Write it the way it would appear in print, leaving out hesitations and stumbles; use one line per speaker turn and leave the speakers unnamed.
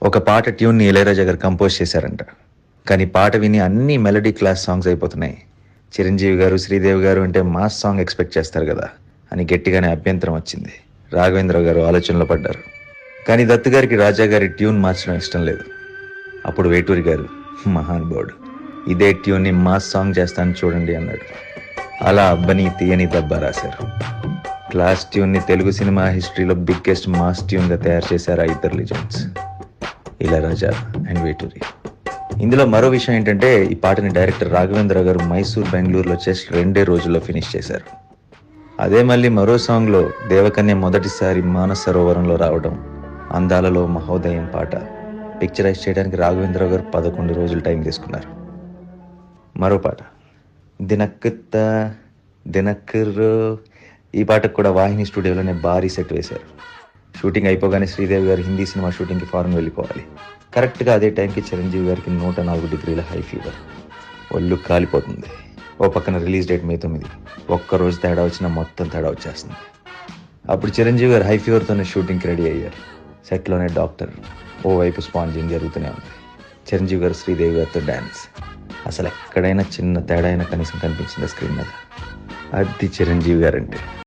ఒక పాట ట్యూన్ని ఇళయరాజా గారు కంపోజ్ చేశారంట. కానీ పాట విని అన్ని మెలడీ క్లాస్ సాంగ్స్ అయిపోతున్నాయి. చిరంజీవి గారు, శ్రీదేవి గారు అంటే మాస్ సాంగ్ ఎక్స్పెక్ట్ చేస్తారు కదా అని గట్టిగానే అభ్యంతరం వచ్చింది. రాఘవేంద్రరావు గారు ఆలోచనలో పడ్డారు. కానీ దత్తు గారికి రాజా గారి ట్యూన్ మార్చడం ఇష్టం లేదు. అప్పుడు వేటూరి గారు, మహానుభావుడు, ఇదే ట్యూన్ని మాస్ సాంగ్ చేస్తాను చూడండి అన్నాడు. అలా అబ్బని తీయని దబ్బా రాశారు. క్లాస్ ట్యూన్ని తెలుగు సినిమా హిస్టరీలో బిగ్గెస్ట్ మాస్ ట్యూన్గా తయారు చేశారు ఆ ఇద్దరు లిజెండ్స్, ఇళయరాజా అండ్ వేటూరి. ఇందులో మరో విషయం ఏంటంటే ఈ పాటని డైరెక్టర్ రాఘవేంద్ర గారు మైసూర్, బెంగళూరులో జస్ట్ 2 రోజుల్లో ఫినిష్ చేశారు. అదే మళ్ళీ మరో సాంగ్లో దేవకన్య మొదటిసారి మానస సరోవరంలో రావడం, అందాలలో మహోదయం పాట పిక్చరైజ్ చేయడానికి రాఘవేంద్ర గారు 11 రోజులు టైం తీసుకున్నారు. మరో పాట దినక్కుత్త దినక్కుర్రో, ఈ పాటకు కూడా వాహిని స్టూడియోలోనే భారీ సెట్ వేశారు. షూటింగ్ అయిపోగానే శ్రీదేవి గారు హిందీ సినిమా షూటింగ్కి ఫారెన్ వెళ్ళిపోవాలి. కరెక్ట్గా అదే టైంకి చిరంజీవి గారికి 104 డిగ్రీల హై ఫీవర్, ఒళ్ళు కాలిపోతుంది. ఓ పక్కన రిలీజ్ డేట్ May 9, ఒక్కరోజు తేడా వచ్చినా మొత్తం తేడా వచ్చేస్తుంది. అప్పుడు చిరంజీవి గారు హై ఫీవర్తోనే షూటింగ్కి రెడీ అయ్యారు. సెట్లోనే డాక్టర్, ఓవైపు స్పాంజింగ్ జరుగుతూనే ఉంది. చిరంజీవి గారు శ్రీదేవి గారితో డ్యాన్స్, అసలు ఎక్కడైనా చిన్న తేడా అయినా కనీసం కనిపించింది స్క్రీన్ మీద. అది చిరంజీవి గారంటే.